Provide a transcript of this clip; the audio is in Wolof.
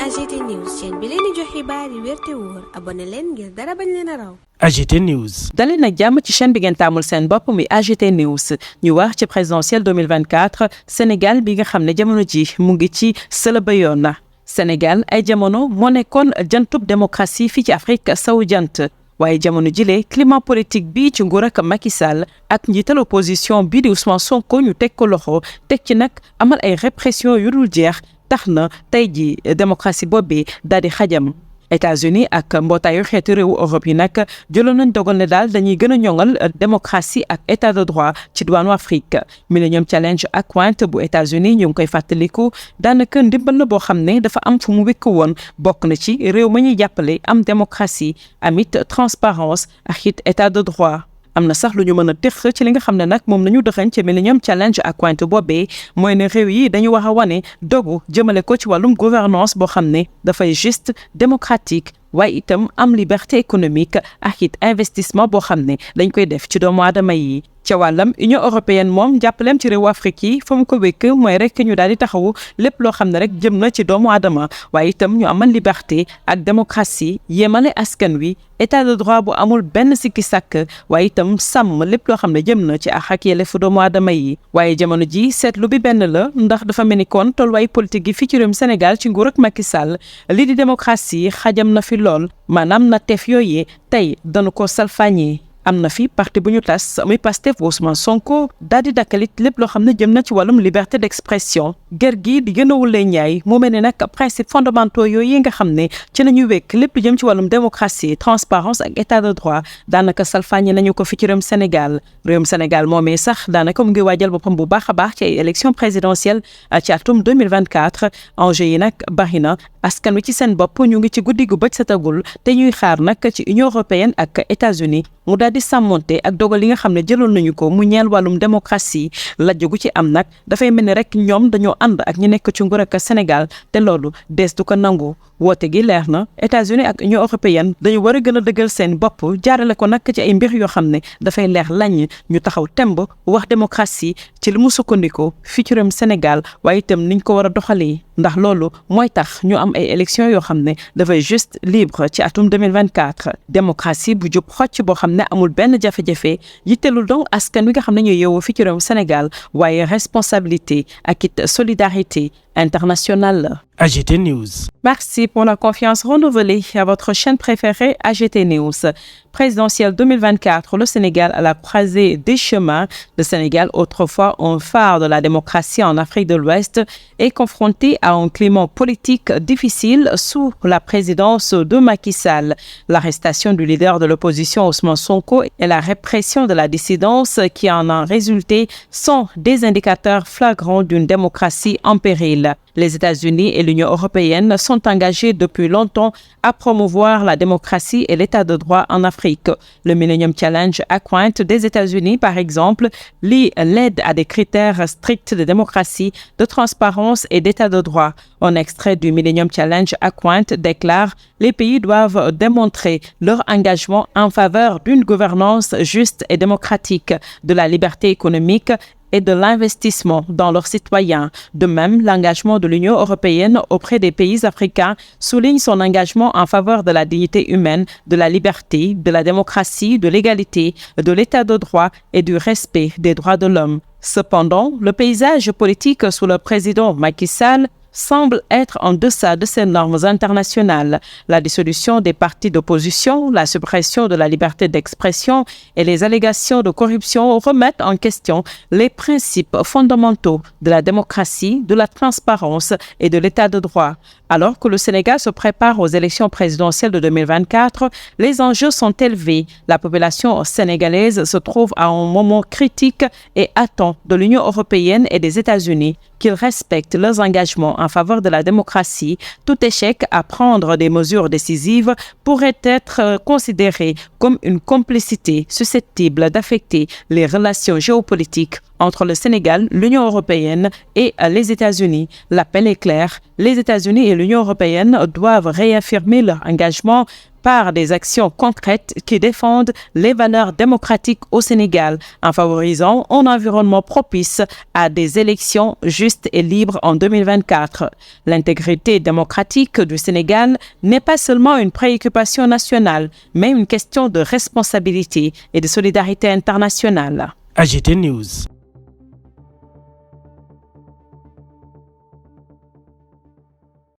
AGT News chaîne bi leen di jox xibaar yi wér te wóor abonné leen ngir dara bañ leen a raw. AGT News. daleen nag jàmm ci chaîne bi ngeen taamul seen bopp mi AGT News ñu wax ci présidentielle 2024 Sénégal bi nga xam ne jamono ji mu ngi ci sëlëba yoon na Sénégal ay jamono moo nekkoon jantub démocratie fii ci Afrique sowu jant waaye jamono jile climat politique bi ci nguur ak Macky Sall ak njiital opposition bii di Ousmane Sonko ñu teg ko loxo teg ci nag amal ay répression yu dul jeex tax na tey ji démocratie boobee daal di xajam. États-Unis ak mbootaayu xeetu réewu Europe yi nag jëloon nañ dogal ne daal dañuy gën a ñoŋal démocratie ak état de droit ci diwaanu Afrique Millennium Challenge ak Pointe bu États-Unis ñu ngi koy fàttaliku daanaka ndimbal la boo xam ne dafa am fu mu wékk woon bokk na ci réew ma ñuy jàppale am démocratie amit transparence ak it état de droit. am na sax lu ñu mën a tëx ci li nga xam ne nag moom nañu dëxañ ci Millennium Challenge ak Pointe boobee mooy ne réew yi dañu wax a wane dogu jëmale ko ci wàllum gouvernance boo xam ne dafay juste démocratique waaye itam am liberté économique ak it investissement boo xam ne dañ koy def ci doomu aadama yi. ca wàllam Union européenne moom jàppaleem ci réewu Afrique yi fa mu ko wékk mooy rek ñu daal di taxawu lépp loo xam ne rek jëm na ci doomu aadama waaye itam ñu amal liberté ak démocratie yemale askan wi état de droit bu amul benn sikki sàkk waaye itam sàmm lépp loo xam ne jëm na ci ak yelleefu doomu aadama yi. waaye jamono ji seetlu bi benn la ndax dafa mel ni kon tolluwaay politique gi fii ci réewum Sénégal ci nguur ak Macky Sall lii di démocratie xajam na fi lool maanaam na teef yooyee tey dañu ko salfaañee. am na fi parti bu ñu tas muy Pastef bu Ousmane Sonko daal di dakkalit lépp loo xam ne jëm na ci wàllum liberté d'expression ger gi di gën a wulee ñaay mu mel ne nag principe fondamentaux yooyu nga xam ne ci la ñuy wekk lépp lu jëm ci wàllum démocratie transparence ak état de droit daanaka salfaañe nañu ko fi ci réewum Sénégal moomee sax daanaka mu ngi waajal boppam bu baax a baax ci ay élection présidentielle ci atum 2024 enjeu yi nag bari na askan wi ci seen bopp ñu ngi ci guddi gu bët setagul te ñuy xaar nag ci Union européenne ak États-Unis mu daal di sàmmonte ak dogal yi nga xam ne jëloon nañu ko mu ñeel wàllum démocratie la jógu ci am nag dafay mel ni rek ñoom dañoo ànd ak ñi nekk ci nguur ak Sénégal te loolu dees du ko nangu woote gi leer na États-Unis ak Union européenne dañu war a gën a dëggal seen bopp jaarale ko nag ci ay mbir yoo xam ne dafay leer lañ ñu taxaw temb wax démocratie ci li mu sukkandikoo fii ci réewum Sénégal waaye itam niñ ko war a doxalee ndax loolu mooy tax ñu am ay élections yoo xam ne dafay juste libre ci atum 2024 démocratie bu jub xocc boo xam ne amul benn jafe-jafe yitteelul donc askan wi nga xam ne ñooy yeewoo fii ci réewum Sénégal waaye responsabilité ak it solidarité internationale. AGT News. Merci pour la confiance renouvelée à votre chaîne préférée AGT News. Présidentielle 2024, le Sénégal à la croisée des chemins. Le Sénégal, autrefois un phare de la démocratie en Afrique de l'Ouest, est confronté à un climat politique difficile sous la présidence de Macky Sall. L'arrestation du leader de l'opposition Ousmane Sonko et la répression de la dissidence qui en a résulté sont des indicateurs flagrants d'une démocratie en péril. Les États-Unis et l'Union européenne sont engagés depuis longtemps à promouvoir la démocratie et l'état de droit en Afrique. Le Millennium Challenge à Pointe des États-Unis, par exemple, lie l'aide à des critères stricts de démocratie, de transparence et d'état de droit. Un extrait du Millennium Challenge à Pointe déclare « Les pays doivent démontrer leur engagement en faveur d'une gouvernance juste et démocratique, de la liberté économique et de l'investissement dans leurs citoyens. De même, l'engagement de l'Union européenne auprès des pays africains souligne son engagement en faveur de la dignité humaine, de la liberté, de la démocratie, de l'égalité, de l'état de droit et du respect des droits de l'homme. Cependant, le paysage politique sous le président Macky Sall semble être en deçà de ces normes internationales. La dissolution des partis d'opposition, la suppression de la liberté d'expression et les allégations de corruption remettent en question les principes fondamentaux de la démocratie, de la transparence et de l'état de droit. Alors que le Sénégal se prépare aux élections présidentielles de 2024, les enjeux sont élevés. La population sénégalaise se trouve à un moment critique et attend de l'Union européenne et des États-Unis qu'ils respectent leurs engagements en faveur de la démocratie. Tout échec à prendre des mesures décisives pourrait être considéré comme une complicité susceptible d'affecter les relations géopolitiques entre le Sénégal, l'Union européenne et les États-Unis. L'appel est clair. Les États-Unis et l'Union européenne doivent réaffirmer leur engagement par des actions concrètes qui défendent les valeurs démocratiques au Sénégal en favorisant un environnement propice à des élections justes et libres en 2024. L'intégrité démocratique du Sénégal n'est pas seulement une préoccupation nationale, mais une question de responsabilité et de solidarité internationale. AGT News.